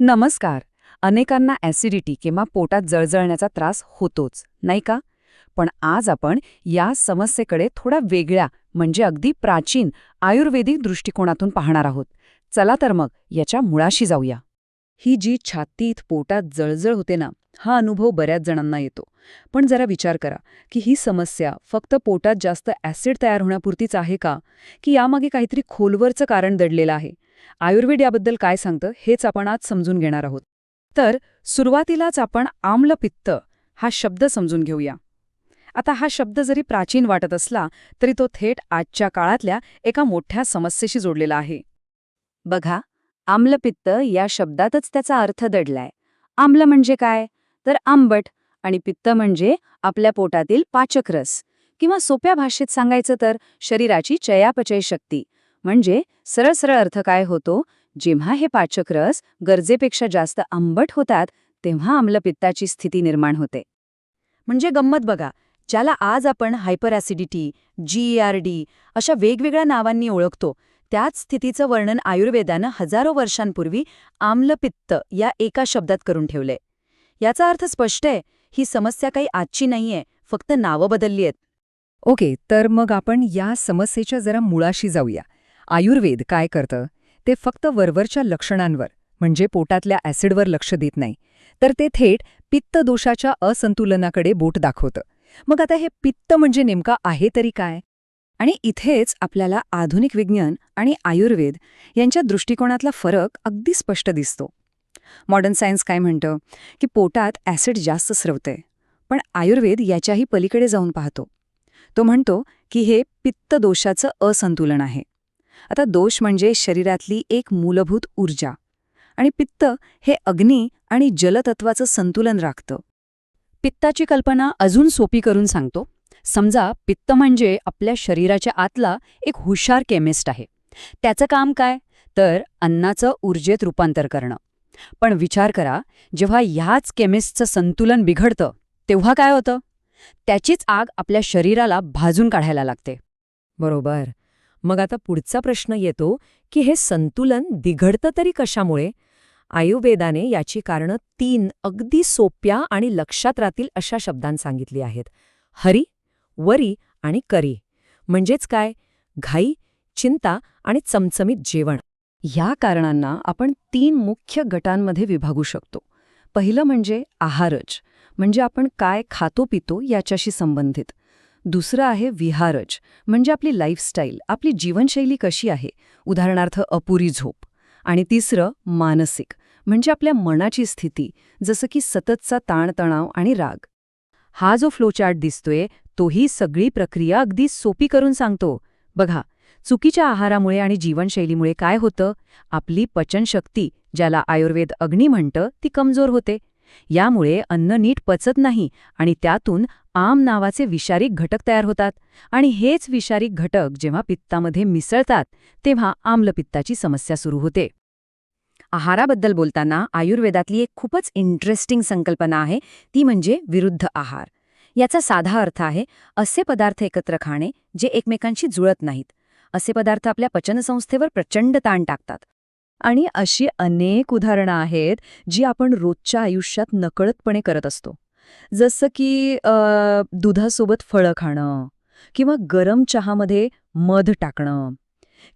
नमस्कार. अनेकांना ॲसिडिटी किंवा पोटात जळजळण्याचा त्रास होतोच, नाही का? पण आज आपण या समस्येकडे थोडा वेगळ्या म्हणजे अगदी प्राचीन आयुर्वेदिक दृष्टिकोनातून पाहणार आहोत. चला तर मग याच्या मुळाशी जाऊया. ही जी छातीत पोटात जळजळ होते ना, हा अनुभव बऱ्याच जणांना येतो. पण जरा विचार करा की ही समस्या फक्त पोटात जास्त ॲसिड तयार होण्यापुरतीच आहे का, की यामागे काहीतरी खोलवरचं कारण दडलेलं आहे? आयुर्वेद याबद्दल काय सांगतं हेच आपण आज समजून घेणार आहोत. तर सुरुवातीलाच आपण आम्लपित्त हा शब्द समजून घेऊया. आता हा शब्द जरी प्राचीन वाटत असला तरी तो थेट आजच्या काळातल्या एका मोठ्या समस्येशी जोडलेला आहे. बघा, आम्लपित्त या शब्दातच त्याचा अर्थ दडलाय. आम्ल म्हणजे काय? तर आंबट, आणि पित्त म्हणजे आपल्या पोटातील पाचक रस, किंवा सोप्या भाषेत सांगायचं तर शरीराची चयापचय शक्ती. म्हणजे सरळ सरळ अर्थ काय होतो, जेव्हा हे पाचक रस गरजेपेक्षा जास्त आंबट होतात तेव्हा आम्लपित्ताची स्थिती निर्माण होते. म्हणजे गंमत बघा, ज्याला आज आपण हायपर ॲसिडिटी, GERD अशा वेगवेगळ्या नावांनी ओळखतो, त्याच स्थितीचं वर्णन आयुर्वेदानं हजारो वर्षांपूर्वी आम्लपित्त या एका शब्दात करून ठेवलंय. याचा अर्थ स्पष्ट आहे, ही समस्या काही आजची नाहीये, फक्त नावं बदलली आहेत. ओके, तर मग आपण या समस्येच्या जरा मुळाशी जाऊया. आयुर्वेद काय करतं? ते फक्त वरवरच्या लक्षणांवर म्हणजे पोटातल्या ॲसिडवर लक्ष देत नाही, तर ते थेट पित्त दोषाच्या असंतुलनाकडे बोट दाखवतं. मग आता हे पित्त म्हणजे नेमका आहे तरी काय? आणि इथेच आपल्याला आधुनिक विज्ञान आणि आयुर्वेद यांच्या दृष्टिकोनातला फरक अगदी स्पष्ट दिसतो. मॉडर्न सायन्स काय म्हणतं की पोटात ॲसिड जास्त स्रवतंय, पण आयुर्वेद याच्याही पलीकडे जाऊन पाहतो. तो म्हणतो की हे पित्त दोषाचं असंतुलन आहे. आता दोष म्हणजे शरीरातली एक मूलभूत ऊर्जा, आणि पित्त हे अग्नी आणि जलतत्वाचं संतुलन राखतं. पित्ताची कल्पना अजून सोपी करून सांगतो. समजा पित्त म्हणजे आपल्या शरीराच्या आतला एक हुशार केमिस्ट आहे. त्याचं काम काय? तर अन्नाचं ऊर्जेत रूपांतर करणं. पण विचार करा, जेव्हा ह्याच केमिस्टचं संतुलन बिघडतं तेव्हा काय होतं? त्याचीच आग आपल्या शरीराला भाजून काढायला लागते. बरोबर. मग आता पुढचा प्रश्न येतो की हे संतुलन बिघडतं तरी कशामुळे? आयुर्वेदाने याची कारणं 3 अगदी सोप्या आणि लक्षात राहतील अशा शब्दांत सांगितली आहेत. हरी, वरी आणि करी. म्हणजेच काय? घाई, चिंता आणि चमचमीत जेवण. ह्या कारणांना आपण 3 मुख्य गटांमध्ये विभागू शकतो. पहिलं म्हणजे आहारज, म्हणजे आपण काय खातो पितो याच्याशी संबंधित. दुसरं आहे विहारज, म्हणजे आपली लाईफस्टाईल, आपली जीवनशैली कशी आहे, उदाहरणार्थ अपुरी झोप. आणि तिसरं मानसिक, म्हणजे आपल्या मनाची स्थिती, जसं की सततचा ताणतणाव आणि राग. हा जो फ्लोचार्ट दिसतोय तोही सगळी प्रक्रिया अगदी सोपी करून सांगतो. बघा, चुकीच्या आहारामुळे आणि जीवनशैलीमुळे काय होतं? आपली पचनशक्ती, ज्याला आयुर्वेद अग्नी म्हणतं, ती कमजोर होते. यामुळे अन्न नीट पचत नाही आणि त्यातून आम नावाचे विषारी घटक तयार होतात, आणि हेच विषारी घटक जेव्हा पित्तामध्ये मिसळतात तेव्हा आम्लपित्ताची समस्या सुरू होते. आहाराबद्दल बोलताना आयुर्वेदातली एक खूपच इंटरेस्टिंग संकल्पना आहे, ती म्हणजे विरुद्ध आहार. याचा साधा अर्थ आहे असे पदार्थ एकत्र खाणे जे एकमेकांशी जुळत नाहीत. असे पदार्थ आपल्या पचनसंस्थेवर प्रचंड ताण टाकतात. आणि अशी अनेक उदाहरणं आहेत जी आपण रोजच्या आयुष्यात नकळतपणे करत असतो. जसं की दुधासोबत फळं खाणं, किंवा गरम चहामध्ये मध टाकणं,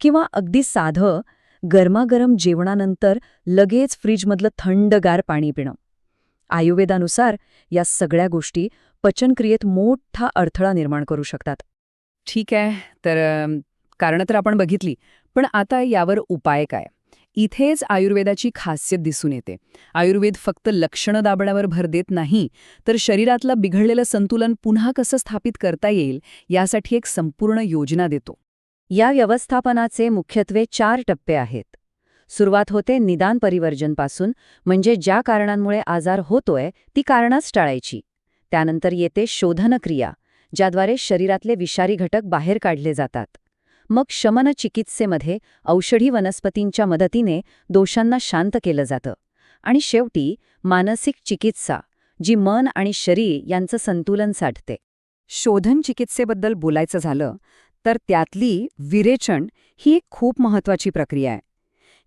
किंवा अगदी साधं गरमागरम जेवणानंतर लगेच फ्रीजमधलं थंडगार पाणी पिणं. आयुर्वेदानुसार या सगळ्या गोष्टी पचनक्रियेत मोठा अडथळा निर्माण करू शकतात. ठीक आहे, तर कारणं तर आपण बघितली, पण आता यावर उपाय काय? इथेच आयुर्वेदाची खासियत दिसून येते. आयुर्वेद फक्त लक्षणं दाबण्यावर भर देत नाही, तर शरीरातलं बिघडलेलं संतुलन पुन्हा कसं स्थापित करता येईल यासाठी एक संपूर्ण योजना देतो. या व्यवस्थापनाचे मुख्यत्वे 4 टप्पे आहेत. सुरुवात होते निदान परिवर्जनपासून, म्हणजे ज्या कारणांमुळे आजार होतोय ती कारणंच टाळायची. त्यानंतर येते शोधनक्रिया, ज्याद्वारे शरीरातले विषारी घटक बाहेर काढले जातात. मग शमन चिकित्सेमध्ये औषधी वनस्पतींच्या मदतीने दोषांना शांत केलं जातं. आणि शेवटी मानसिक चिकित्सा, जी मन आणि शरीर यांचं संतुलन साधते. शोधन चिकित्सेबद्दल बोलायचं झालं तर त्यातली विरेचन ही एक खूप महत्वाची प्रक्रिया आहे.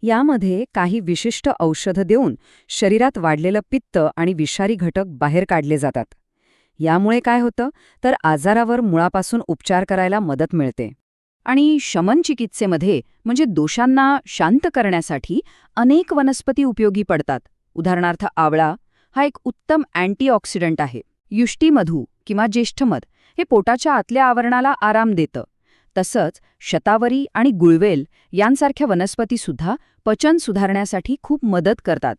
यामध्ये काही विशिष्ट औषधं देऊन शरीरात वाढलेलं पित्त आणि विषारी घटक बाहेर काढले जातात. यामुळे काय होतं तर आजारावर मुळापासून उपचार करायला मदत मिळते. आणि शमन चिकित्सेमध्ये म्हणजे दोषांना शांत करण्यासाठी अनेक वनस्पती उपयोगी पडतात. उदाहरणार्थ आवळा हा एक उत्तम अँटीऑक्सिडंट आहे. युष्टीमधू किंवा ज्येष्ठमध हे पोटाच्या आतल्या आवरणाला आराम देतं. तसंच शतावरी आणि गुळवेल यांसारख्या वनस्पतीसुद्धा पचन सुधारण्यासाठी खूप मदत करतात.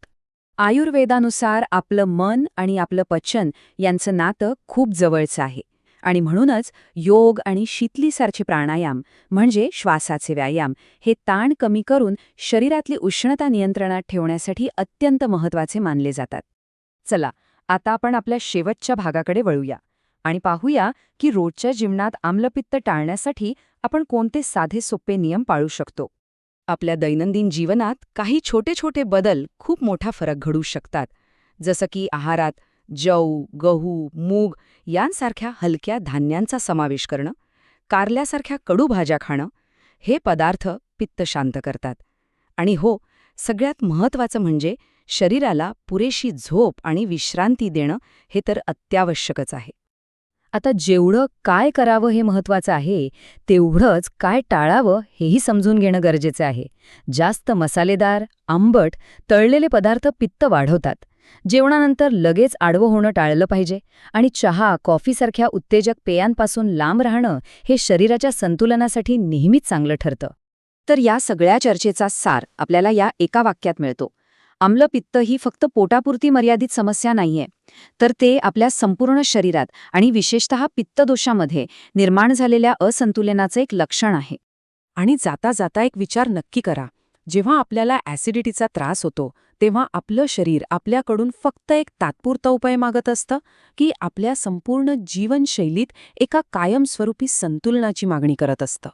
आयुर्वेदानुसार आपलं मन आणि आपलं पचन यांचं नातं खूप जवळचं आहे. आणि म्हणूनच योग आणि शीतलीसारखे प्राणायाम म्हणजे श्वासाचे व्यायाम हे ताण कमी करून शरीरातली उष्णता नियंत्रणात ठेवण्यासाठी अत्यंत महत्त्वाचे मानले जातात. चला, आता आपण आपल्या शेवटच्या भागाकडे वळूया आणि पाहूया की रोजच्या जीवनात आम्लपित्त टाळण्यासाठी आपण कोणते साधे सोपे नियम पाळू शकतो. आपल्या दैनंदिन जीवनात काही छोटे छोटे बदल खूप मोठा फरक घडवू शकतात. जसं की आहारात जव, गहू, मूग यांसारख्या हलक्या धान्यांचा समावेश करणं, कारल्यासारख्या कडू भाज्या खाणं, हे पदार्थ पित्त शांत करतात. आणि हो, सगळ्यात महत्त्वाचं म्हणजे शरीराला पुरेशी झोप आणि विश्रांती देणं हे तर अत्यावश्यकच आहे. आता जेवढं काय करावं हे महत्त्वाचं आहे, तेवढंच काय टाळावं हेही समजून घेणं गरजेचं आहे. जास्त मसालेदार, आंबट, तळलेले पदार्थ पित्त वाढवतात. जेवणानंतर लगेच आडवं होणं टाळलं पाहिजे आणि चहा, कॉफीसारख्या उत्तेजक पेयांपासून लांब राहणं हे शरीराच्या संतुलनासाठी नेहमीच चांगलं ठरतं. तर या सगळ्या चर्चेचा सार आपल्याला या एका वाक्यात मिळतो. आम्लपित्त ही फक्त पोटापुरती मर्यादित समस्या नाहीये, तर ते आपल्या संपूर्ण शरीरात आणि विशेषतः पित्तदोषामध्ये निर्माण झालेल्या असंतुलनाचं एक लक्षण आहे. आणि जाता जाता एक विचार नक्की करा. जेव्हा आपल्याला ॲसिडिटीचा त्रास होतो तेव्हा आपलं शरीर आपल्याकडून फक्त एक तात्पुरता उपाय मागत असतं की आपल्या संपूर्ण जीवनशैलीत एका कायमस्वरूपी संतुलनाची मागणी करत असतं.